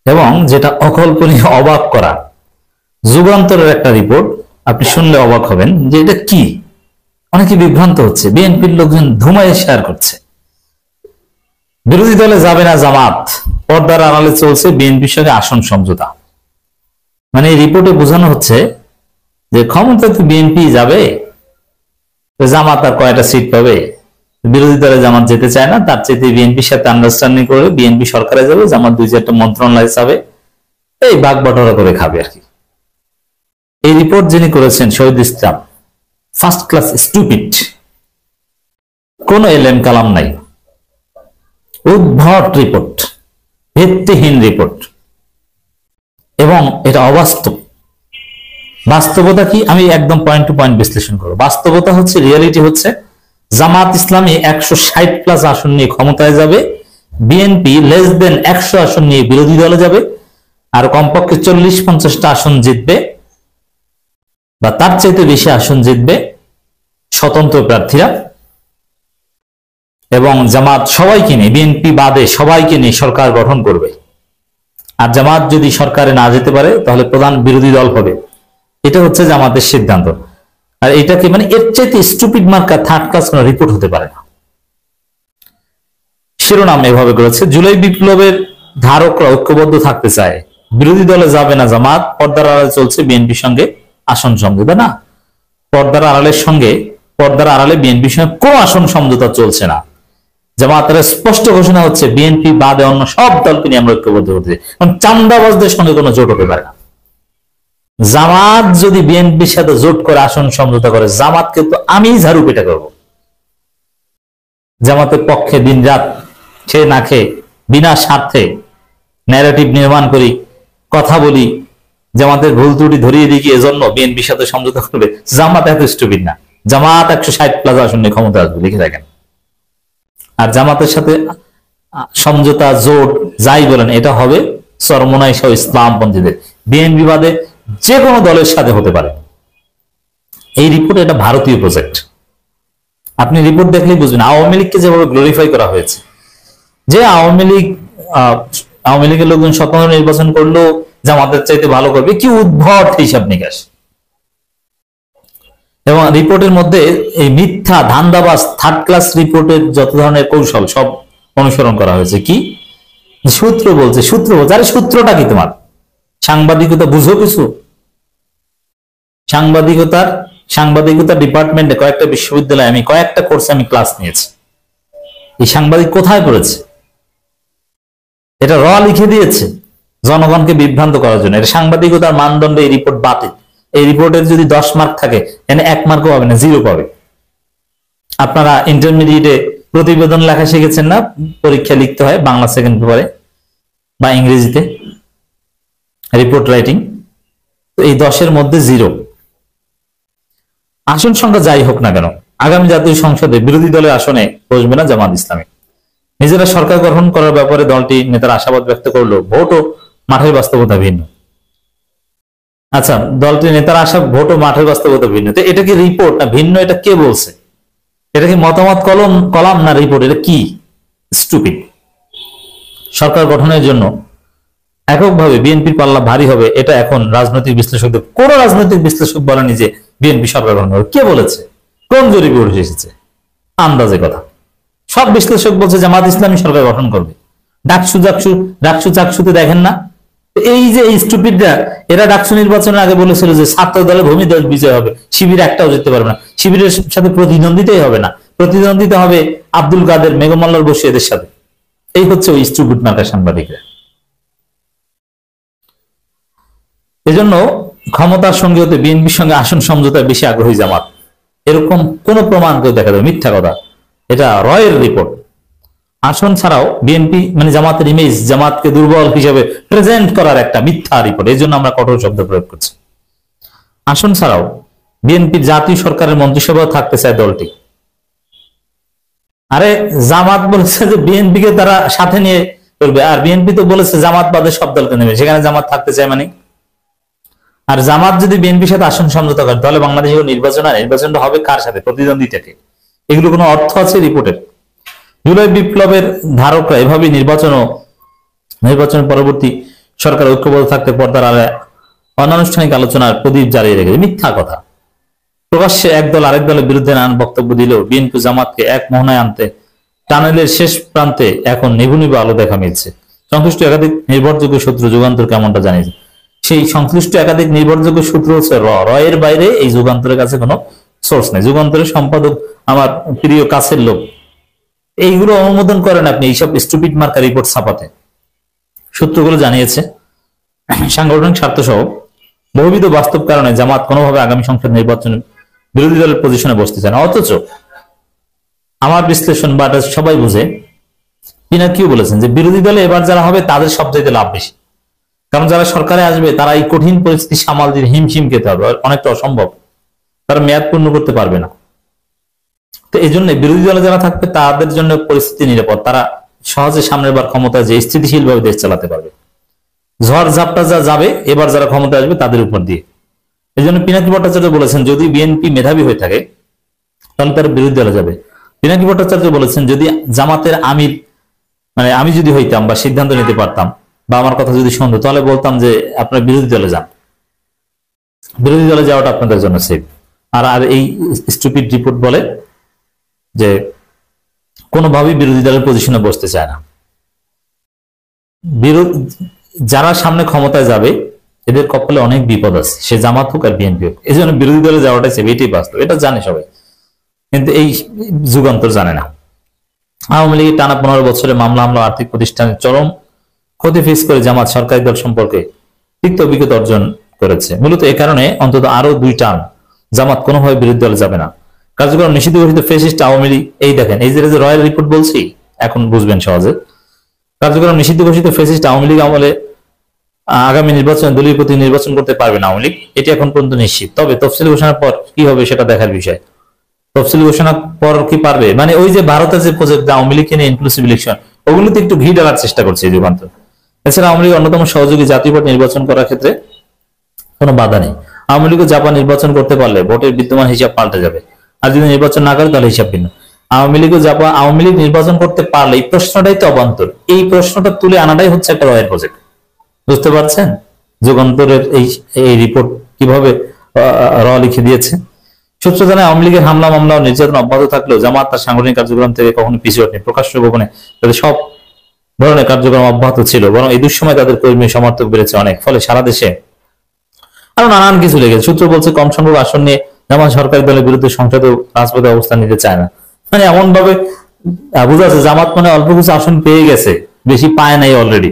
এবং যেটা অকল্পনীয়, অবাক করা, যুগান্তরের একটা রিপোর্ট। আপনি শুনলে অবাক হবেন যে এটা কি। অনেকে বিভ্রান্ত হচ্ছে, বিএনপির লোকজন ধুমায় শেয়ার করছে। বিরোধী দলে যাবে না জামাত, পর্দার আড়ালে চলছে বিএনপির সঙ্গে আসন সমঝোতা। মানে এই রিপোর্টে বোঝানো হচ্ছে যে ক্ষমতা তো বিএনপি যাবে, জামাত আর কয়টা সিট পাবে, বিরোধী দলে জামাত যেতে চায় না, তার চাইতে বিএনপির সাথে আন্ডারস্ট্যান্ডিং করে বিএনপি সরকারে যাবে, জামাত 2-4টা মন্ত্রণালয় যাবে, এই ভাগ বটরা করে খাবে আর কি। এই রিপোর্ট যিনি করেছেন শহীদ ইসলাম, ফার্স্ট ক্লাস স্টুপিড, কোন এলএম কালাম নাই, উদ্ভট রিপোর্ট, ভিত্তিহীন রিপোর্ট, এবং এটা অবাস্তব। বাস্তবতা কি, আমি একদম পয়েন্ট টু পয়েন্ট বিশ্লেষণ করবো। বাস্তবতা হচ্ছে, রিয়ালিটি হচ্ছে, জামাত ইসলামী 160+ আসন নিয়ে ক্ষমতায় যাবে, বিএনপি লেস দেন 100 আসন নিয়ে বিরোধী দলে যাবে, আর কমপক্ষে 40-50টা আসন জিতবে বা তার চাইতে বেশি আসন জিতবে স্বতন্ত্র প্রার্থীরা। এবং জামাত সবাইকে নিয়ে, বিএনপি বাদে সবাইকে নিয়ে সরকার গঠন করবে। আর জামাত যদি সরকারে না যেতে পারে তাহলে প্রধান বিরোধী দল হবে। এটা হচ্ছে জামাতের সিদ্ধান্ত। আর এটাকে মানে এর চাইতে স্টুপিড মার্কা থার্ড ক্লাস কোন রিপোর্ট হতে পারে না। শিরোনাম এভাবে করেছে, জুলাই বিপ্লবের ধারকরা ঐক্যবদ্ধ থাকতে চায়, বিরোধী দলে যাবে না জামাত, পর্দার আড়ালে চলছে বিএনপির সঙ্গে আসন সমঝোতা। না, পর্দার আড়ালে বিএনপির সঙ্গে কোন আসন সমঝোতা চলছে না। জামাতের স্পষ্ট ঘোষণা হচ্ছে, বিএনপি বাদে অন্য সব দলকে নিয়ে আমরা ঐক্যবদ্ধ করতে, কারণ চান্দাবাজদের সঙ্গে কোনো জোট হতে পারে না। জামাত যদি বিএনপির সাথে জোট করে আসন সমঝোতা করে, জামাতকে তো আমি ঝাড়ু পেটা করবো। জামাতের পক্ষে দিন রাত খেয়ে না খেয়ে বিনা স্বার্থে ন্যারেটিভ নির্মাণ করি, কথা বলি, জামাতের ভুল ত্রুটি ধরিয়ে দিই, এজন্য বিএনপির সাথে সমঝোতা করবে। জামাত এত স্টুপিড না। জামাত 160+ আসন নিয়ে ক্ষমতা আসবে, লিখে রাখেন। আর জামাতের সাথে সমঝোতা, জোট, যাই বলেন, এটা হবে চরমোনাই সহ ইসলামপন্থীদের। বিএনপি বাদে যে কোনো দলের সাথে হতে পারে। এই রিপোর্ট এটা ভারতীয় প্রজেক্ট। আপনি রিপোর্ট দেখলেই বুঝবেন আওয়ামী লীগকে যেভাবে গ্লোরিফাই করা হয়েছে, যে আওয়ামী লীগের লোকজন স্বতন্ত্র নির্বাচন করলেও জামাতের চাইতে ভালো করবে, কি উদ্ভট হিসাব নিকাশ। এবং রিপোর্টের মধ্যে এই মিথ্যা ধান্দাবাজ থার্ড ক্লাস রিপোর্টের যত ধরনের কৌশল সব অনুসরণ করা হয়েছে। কি সূত্র বলছে, আরে সূত্রটা কি তোমার? সাংবাদিকতা বুঝো কিছু? সাংবাদিকতা ডিপার্টমেন্টে কয়েকটা বিশ্ববিদ্যালয়ে আমি কয়েকটা কোর্সে আমি ক্লাস নিয়েছি। এই সাংবাদিক কোথায় পড়েছে? এটা লিখে দিয়েছে জনগণকে বিভ্রান্ত করার জন্য। এটা সাংবাদিকতার মানদণ্ডে এই রিপোর্ট বাতিল। এই রিপোর্টের যদি 10 মার্ক থাকে, এনে 1 মার্কও পাবে না, 0 পাবে। আপনারা ইন্টারমিডিয়েটে প্রতিবেদন লেখা শিখেছেন না? পরীক্ষা লিখতে হয় বাংলা সেকেন্ড পেপারে বা ইংরেজিতে রিপোর্ট রাইটিং, এই 10-এর মধ্যে 0। আসন সংখ্যা যাই হোক না কেন, আগামী জাতীয় সংসদে বিরোধী দলের আসনে বসবে না জামাত ইসলামী। নিজেরা সরকার গঠন করার ব্যাপারে দলটি নেতারা আশাবাদ ব্যক্ত করলো, ভোট ও মাঠের বাস্তবতা ভিন্ন। আচ্ছা, দলটির নেতারা ভোট ও মাঠের বাস্তবতা ভিন্ন, তো এটা কি রিপোর্ট না ভিন্ন? এটা কে বলছে? এটা কি মতামত কলাম না রিপোর্ট? এটা কি? স্টুপিড। সরকার গঠনের জন্য এককভাবে বিএনপির পাল্লা ভারী হবে, এটা এখন রাজনৈতিক বিশ্লেষকদের, কোন রাজনৈতিক বিশ্লেষক বলেনি যে বিএনপি সরকার গঠন করবে। কে বলেছে? কোন জরিপে উঠে এসেছে? আন্দাজে কথা। সব বিশ্লেষক বলছে জামাত ইসলামী সরকার গঠন করবে। ডাকসু চাকসুতে দেখেন না, এই যে এই স্টুপিডরা, এরা ডাকসু নির্বাচনের আগে বলেছিল যে ছাত্র দলে ভূমি দল বিজয় হবে, শিবির একটাও জিততে পারবে না, শিবিরের সাথে প্রতিদ্বন্দ্বিতাই হবে না, প্রতিদ্বন্দ্বিতা হবে আব্দুল কাদের, মেঘমাল্লার বসে এদের সাথে। এই হচ্ছে ওই স্টুপিড মার্কা সাংবাদিকরা। এজন্য ক্ষমতার সঙ্গে হতে বিএনপির সঙ্গে আসন সমঝোতায় বেশি আগ্রহী জামাত। এরকম কোন প্রমাণ কেউ দেখা যাবে? মিথ্যা কথা। এটা রয়ের রিপোর্ট। আসন ছাড়াও বিএনপি মানে জামাতের ইমেজ, জামাতকে দুর্বল হিসেবে প্রেজেন্ট করার একটা মিথ্যা রিপোর্ট। এই জন্য আমরা কঠোর শব্দ প্রয়োগ করছি। আসন ছাড়াও বিএনপির জাতীয় সরকারের মন্ত্রিসভাও থাকতে চায় দলটি। আরে জামাত বলেছে যে বিএনপিকে তারা সাথে নিয়ে করবে, আর বিএনপি তো বলেছে জামাত বাদে সব দলকে নেবে, সেখানে জামাত থাকতে চায় মানে। আর জামাত যদি বিএনপির সাথে আসন সমঝোতা করে, তাহলে বাংলাদেশে নির্বাচনটা হবে কার সাথে? প্রতিদ্বন্দ্বিতাকে। এগুলো কোনো অর্থ আছে রিপোর্টের? জুলাই বিপ্লবের ধারকরা এভাবে নির্বাচন পরবর্তী সরকার ঐক্যবদ্ধ থাকতে পর্দার আড়ালে অনানুষ্ঠানিক আলোচনার প্রদীপ জ্বালিয়ে রেখেছে। মিথ্যা কথা। প্রকাশ্যে এক দল আরেক দলের বিরুদ্ধে নানান বক্তব্য দিলেও বিএনপি জামাতকে এক মোহনায় আনতে টানেলের শেষ প্রান্তে এখন নিভু নিভু আলো দেখা মিলছে। সংশ্লিষ্ট একাধিক নির্ভরযোগ্য সূত্র যুগান্তর কেমনটা জানিয়েছে। সেই সংশ্লিষ্ট একাধিক নির্ভরযোগ্য সূত্র হচ্ছে এর বাইরে এই যুগান্তরের কাছে কোনো সোর্স নেই। যুগান্তরের সম্পাদক আমার প্রিয় কাছের লোক, এইগুলো অনুমোদন করেন আপনি এইসব স্টুপিড মার্কা রিপোর্ট ছাপাতে। সূত্রগুলো জানিয়েছে সাংগঠনিক স্বার্থ সহ বহুবিধ বাস্তব কারণে জামাত কোনোভাবে আগামী সংসদ নির্বাচনে বিরোধী দলের পজিশনে বসতে চায় না। অথচ আমার বিশ্লেষণ বা সবাই বুঝে তিনি কি বলেছেন যে বিরোধী দলে এবার যারা হবে তাদের সবচাইতে লাভ বেশি, কারণ যারা সরকারে আসবে তারা এই কঠিন পরিস্থিতি সামাল দিয়ে হিমশিম খেতে হবে, অনেকটা অসম্ভব, তারা মেয়াদ পূর্ণ করতে পারবে না। তো এই জন্য বিরোধী দলে যারা থাকবে তাদের জন্য পরিস্থিতি নিরাপদ, তারা সহজে সামনের বার ক্ষমতায় যে স্থিতিশীল ভাবে দেশ চালাতে পারবে। ঝড় ঝাপটা যা যাবে এবার যারা ক্ষমতায় আসবে তাদের উপর দিয়ে। এই জন্য পিনাকি ভট্টাচার্য বলেছেন যদি বিএনপি মেধাবী হয়ে থাকে তাহলে তারা বিরোধী দলে যাবে। পিনাকি ভট্টাচার্য বলেছেন যদি জামাতের আমির মানে আমি যদি হইতাম বা সিদ্ধান্ত নিতে পারতাম বা আমার কথা যদি শুনতো তাহলে বলতাম যে আপনারা বিরোধী দলে যান, বিরোধী দলে যাওয়াটা আপনাদের জন্য সেফ। আর আর এই স্টুপিড রিপোর্ট বলে যে কোনোভাবেই বিরোধী দলের পজিশনে বসতে চায় না। যারা সামনে ক্ষমতায় যাবে এদের কপালে অনেক বিপদ আছে, সে জামাত হোক আর বিএনপি হোক। এই জন্য বিরোধী দলে যাওয়াটাই সেফ, এটাই বাস্তব, এটা জানে সবাই, কিন্তু এই যুগান্তর জানে না। আওয়ামী লীগের টানা 15 বছরে মামলা হামলা আর্থিক প্রতিষ্ঠানের চরম ক্ষতি ফেস করে জামাত সরকারি দল সম্পর্কে তিক্ত অভিজ্ঞতা অর্জন করেছে। মূলত এ কারণে অন্তত আরো 2 টার্ম জামাত কোনোভাবে বিরোধী দলে যাবে না। কার্যক্রম নিষিদ্ধ ঘোষিত ফেসিস্ট আওয়ামী লীগ, এই দেখেন এই যে রয়্যাল রিপোর্ট বলছি এখন বুঝবেন সহজে। কার্যক্রম নিষিদ্ধ ঘোষিত ফেসিস্ট আওয়ামী লীগ আমলে আগামী নির্বাচনে দলীয় প্রতীক নির্বাচন করতে পারবে না আওয়ামী লীগ, এটি এখন পর্যন্ত নিশ্চিত। তবে তফসিল ঘোষণার পর কি হবে সেটা দেখার বিষয়। তফসিল ঘোষণার পর কি পারবে, মানে ওই যে ভারতের যে প্রজেক্ট আওয়ামী লীগকে নিয়ে ইনক্লুসিভ ইলেকশন, ওগুলোতে একটু ঘি ঢালার চেষ্টা করছে এই যুগান্তর। এছাড়া আওয়ামী লীগ অন্যতম সহযোগী জাতীয় ভোট নির্বাচন করার ক্ষেত্রে কোনো বাধা নেই। আওয়ামী লীগও জাপান নির্বাচন করতে পারলে ভোটের বিদ্যমান হিসাব পাল্টে যাবে, আর যদি নির্বাচন না করে তাহলে হিসাব ভিন্ন। আওয়ামী লীগ নির্বাচন করতে পারলে এই প্রশ্নটাই তো অবান্তর, এই প্রশ্নটা তুলে আনাটাই হচ্ছে একটা রয়ের প্রজেক্ট। বুঝতে পারছেন যুগান্তরের এই রিপোর্ট কিভাবে লিখে দিয়েছে। সূত্র জানায় আওয়ামী লীগের হামলা মামলা ও নির্যাতন অব্যাহত থাকলেও জামাত তার সাংগঠনিক কার্যক্রম থেকে কখনো পিছু হটেনি। প্রকাশ্য গোপনে তাদের সব ধরনের কার্যক্রম অব্যাহত ছিল, বরং এই দুঃসময় তাদের কর্মী সমর্থক বেড়েছে অনেক, ফলে সারা দেশে আরো নানান কিছু লেগেছে। সূত্র বলছে কম সংখ্যক আসন নিয়ে জামাত সরকারি দলের বিরুদ্ধে সংসদে রাজপথে অবস্থান নিতে চায় না। মানে এমন ভাবে বোঝা যাচ্ছে জামাত মানে অল্প কিছু আসন পেয়ে গেছে, বেশি পায় নাই অলরেডি।